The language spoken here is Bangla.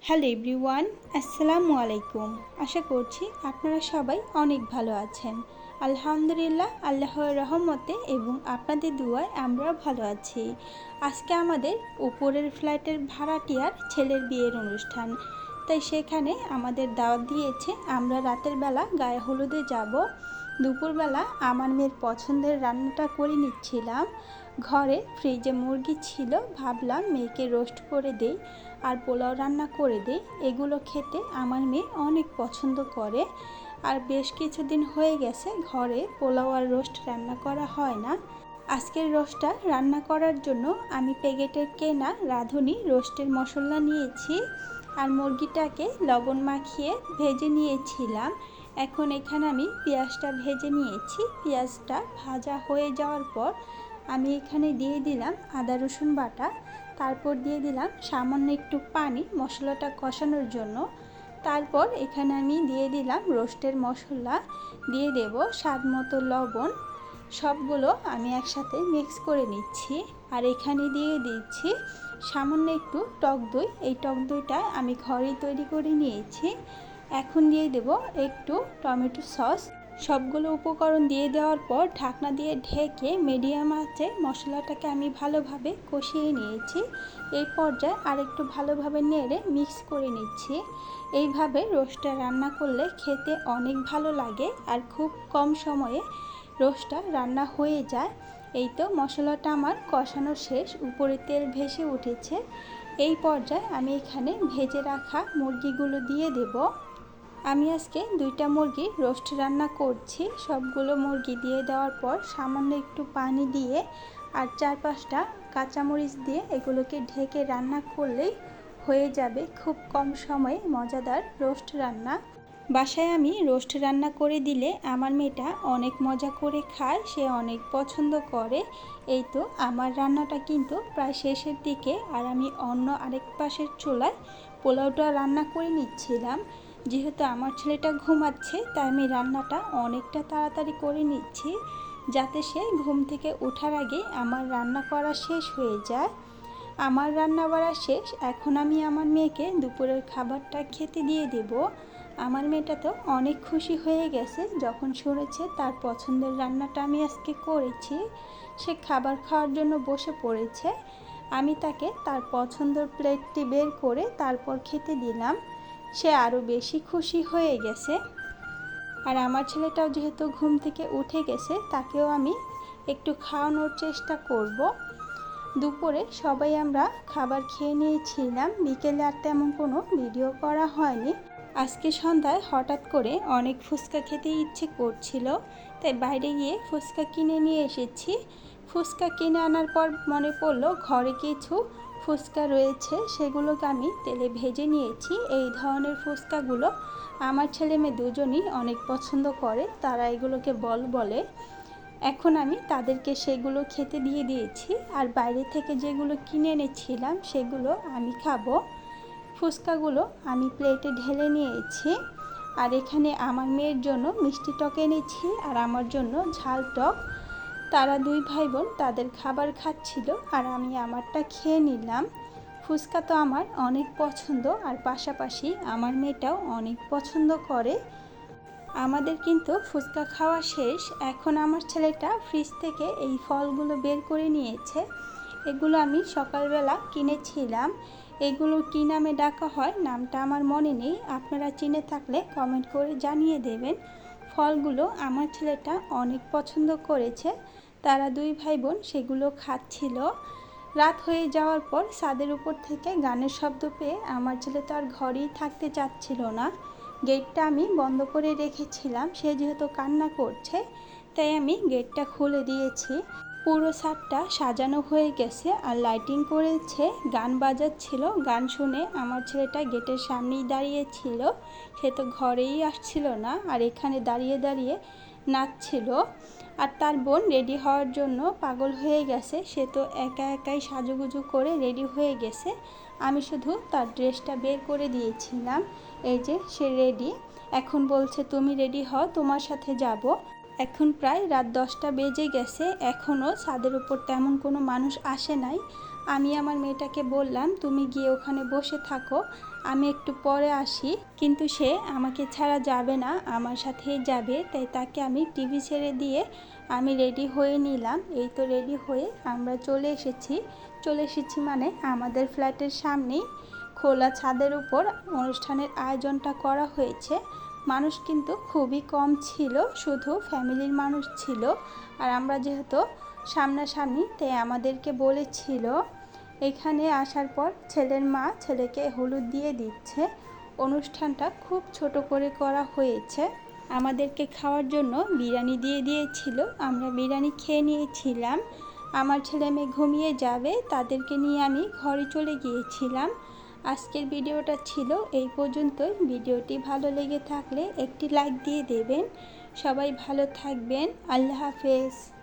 হ্যালো এভরিওয়ান, আসসালামু আলাইকুম। আশা করছি আপনারা সবাই অনেক ভালো আছেন। আলহামদুলিল্লাহ, আল্লাহর রহমতে এবং আপনাদের দুয়ায় আমরাও ভালো আছি। আজকে আমাদের উপরের ফ্ল্যাটের ভাড়াটিয়ার ছেলের বিয়ের অনুষ্ঠান, তাই সেখানে আমাদের দাওয়াত দিয়েছে। আমরা রাতের বেলা গায়ে হলুদে যাব। দুপুরবেলা আমার মেয়ের পছন্দের রান্নাটা করে নিচ্ছিলাম। ঘরে ফ্রিজে মুরগি ছিল, ভাবলাম মেয়েকে রোস্ট করে দেই আর পোলাও রান্না করে দেই। এগুলো খেতে আমার মেয়ে অনেক পছন্দ করে। আর বেশ কিছুদিন হয়ে গেছে ঘরে পোলাও আর রোস্ট রান্না করা হয় না। আজকের রোস্টটা রান্না করার জন্য আমি প্যাকেটের কেনা রাঁধুনি রোস্টের মশলা নিয়েছি আর মুরগিটাকে লবণ মাখিয়ে ভেজে নিয়েছিলাম। এখন এখানে আমি পেঁয়াজটা ভেজে নিয়েছি। পেঁয়াজটা ভাজা হয়ে যাওয়ার পর আমি এখানে দিয়ে দিলাম আদা রসুন বাটা, তারপর দিয়ে দিলাম সামান্য একটু পানি মশলাটা কষানোর জন্য। তারপর এখানে আমি দিয়ে দিলাম রোস্টের মশলা, দিয়ে দেব স্বাদ মতো লবণ। সবগুলো আমি একসাথে মিক্স করে নিচ্ছি। আর এখানে দিয়ে দিচ্ছি সামান্য একটু টক দই। এই টক দইটা আমি ঘরেই তৈরি করে নিয়েছি। এখন দিয়ে দেব একটু টমেটো সস। সবগুলো উপকরণ দিয়ে দেওয়ার পর ঢাকনা দিয়ে ঢেকে মিডিয়াম আঁচে মশলাটাকে আমি ভালোভাবে কষিয়ে নিয়েছি। এই পর্যায়ে আরেকটু ভালোভাবে নেড়ে মিক্স করে নিচ্ছি। এইভাবে রোস্টটা রান্না করলে খেতে অনেক ভালো লাগে আর খুব কম সময়ে রোস্টটা রান্না হয়ে যায়। এই তো মশলাটা আমার কষানো শেষ, উপরে তেল ভেসে উঠেছে। এই পর্যায়ে আমি এখানে ভেজে রাখা মুরগিগুলো দিয়ে দেব। আমি আজকে 2টা মুরগি রোস্ট রান্না করছি। সবগুলো মুরগি দিয়ে দেওয়ার পর সামান্য একটু পানি দিয়ে আর 4-5টা কাঁচামরিচ দিয়ে এগুলোকে ঢেকে রান্না করলেই হয়ে যাবে খুব কম সময়ে মজাদার রোস্ট রান্না। বাসায় আমি রোস্ট রান্না করে দিলে আমার মেয়েটা অনেক মজা করে খায়, সে অনেক পছন্দ করে। এই তো আমার রান্নাটা কিন্তু প্রায় শেষের দিকে, আর আমি অন্য আরেক পাশের চুলায় পোলাওটা রান্না করে নিচ্ছিলাম। যেহেতু আমার ছেলেটা ঘুমাচ্ছে তাই আমি রান্নাটা অনেকটা তাড়াতাড়ি করে নিচ্ছি, যাতে সে ঘুম থেকে ওঠার আগে আমার রান্না করা শেষ হয়ে যায়। আমার রান্না বাড়া শেষ। এখন আমি আমার মেয়েকে দুপুরের খাবারটা খেতে দিয়ে দেব। আমার মেয়েটা তো অনেক খুশি হয়ে গেছে যখন শুনেছে তার পছন্দের রান্নাটা আমি আজকে করেছি। সে খাবার খাওয়ার জন্য বসে পড়েছে। আমি তাকে তার পছন্দের প্লেটটি বের করে তারপর খেতে দিলাম। সে আরও বেশি খুশি হয়ে গেছে। আর আমার ছেলেটাও যেহেতু ঘুম থেকে উঠে গেছে, তাকেও আমি একটু খাওয়ানোর চেষ্টা করব। দুপুরে সবাই আমরা খাবার খেয়ে নিয়েছিলাম। বিকেলে আর তেমন কোনো ভিডিও করা হয়নি। আজকে সন্ধ্যায় হঠাৎ করে অনেক ফুচকা খেতে ইচ্ছে করছিল, তাই বাইরে গিয়ে ফুচকা কিনে নিয়ে এসেছি। ফুচকা কিনে আনার পর মনে পড়লো ঘরে কিছু ফুচকা রয়েছে, সেগুলোকে আমি তেলে ভেজে নিয়েছি। এই ধরনের ফুচকাগুলো আমার ছেলে মেয়ে দুজনই অনেক পছন্দ করে, তারা এগুলোকে বল বলে। এখন আমি তাদেরকে সেগুলো খেতে দিয়ে দিয়েছি। আর বাইরে থেকে যেগুলো কিনে এনেছিলাম সেগুলো আমি খাবো। ফুচকাগুলো আমি প্লেটে ঢেলে নিয়েছি। আর এখানে আমার মেয়ের জন্য মিষ্টি টক এনেছি আর আমার জন্য ঝাল টক। তারা 2 ভাই বোন তাদের খাবার খাচ্ছিল আর আমি আমারটা খেয়ে নিলাম। ফুচকা তো আমার অনেক পছন্দ, আর পাশাপাশি আমার মেয়েটাও অনেক পছন্দ করে। আমাদের কিন্তু ফুচকা খাওয়া শেষ। এখন আমার ছেলেটা ফ্রিজ থেকে এই ফলগুলো বের করে নিয়েছে। এগুলো আমি সকালবেলা কিনেছিলাম। এগুলো কী নামে ডাকা হয় নামটা আমার মনে নেই, আপনারা চিনে থাকলে কমেন্ট করে জানিয়ে দেবেন। ফলগুলো আমার ছেলেটা অনেক পছন্দ করেছে। তারা 2 ভাই বোন সেগুলো খাচ্ছিল। রাত হয়ে যাওয়ার পর ছাদের উপর থেকে গানের শব্দ পেয়ে আমার ছেলে তো আর ঘরেই থাকতে চাচ্ছিল না। গেটটা আমি বন্ধ করে রেখেছিলাম, সে যেহেতু কান্না করছে তাই আমি গেটটা খুলে দিয়েছি। পুরো ছাদটা সাজানো হয়ে গেছে আর লাইটিং করেছে, গান বাজাচ্ছিল। গান শুনে আমার ছেলেটা গেটের সামনেই দাঁড়িয়েছিল, সে তো ঘরেই আসছিল না আর এখানে দাঁড়িয়ে দাঁড়িয়ে নাচছিল। আর তার বোন রেডি হওয়ার জন্য পাগল হয়ে গেছে, সে তো একা একাই সাজুগুজু করে রেডি হয়ে গেছে। আমি শুধু তার ড্রেসটা বের করে দিয়েছিলাম। এই যে সে রেডি। এখন বলছে তুমি রেডি হও, তোমার সাথে যাব। এখন প্রায় রাত 10টা বেজে গেছে, এখনও ছাদের উপর তেমন কোনো মানুষ আসে নাই। আমি আমার মেয়েটাকে বললাম তুমি গিয়ে ওখানে বসে থাকো, আমি একটু পরে আসি। কিন্তু সে আমাকে ছাড়া যাবে না, আমার সাথেই যাবে। তাই তাকে আমি টিভি ছেড়ে দিয়ে আমি রেডি হয়ে নিলাম। এই তো রেডি হয়ে আমরা চলে এসেছি মানে আমাদের ফ্ল্যাটের সামনেই খোলা ছাদের উপর অনুষ্ঠানের আয়োজনটা করা হয়েছে। মানুষ কিন্তু খুবই কম ছিল, শুধু ফ্যামিলির মানুষ ছিল। আর আমরা যেহেতু সামনাসামনি, তাই আমাদেরকে বলেছিল। এখানে আসার পর ছেলের মা ছেলেকে হলুদ দিয়ে দিচ্ছে। অনুষ্ঠানটা খুব ছোট করে করা হয়েছে। আমাদেরকে খাওয়ার জন্য বিরিয়ানি দিয়ে দিয়েছিল, আমরা বিরিয়ানি খেয়ে নিয়েছিলাম। আমার ছেলে মেয়ে ঘুমিয়ে যাবে, তাদেরকে নিয়ে আমি ঘরে চলে গিয়েছিলাম। আজকের ভিডিওটা ছিল এই পর্যন্তই। ভিডিওটি ভালো লেগে থাকলে একটি লাইক দিয়ে দেবেন। সবাই ভালো থাকবেন। আল্লাহ হাফেজ।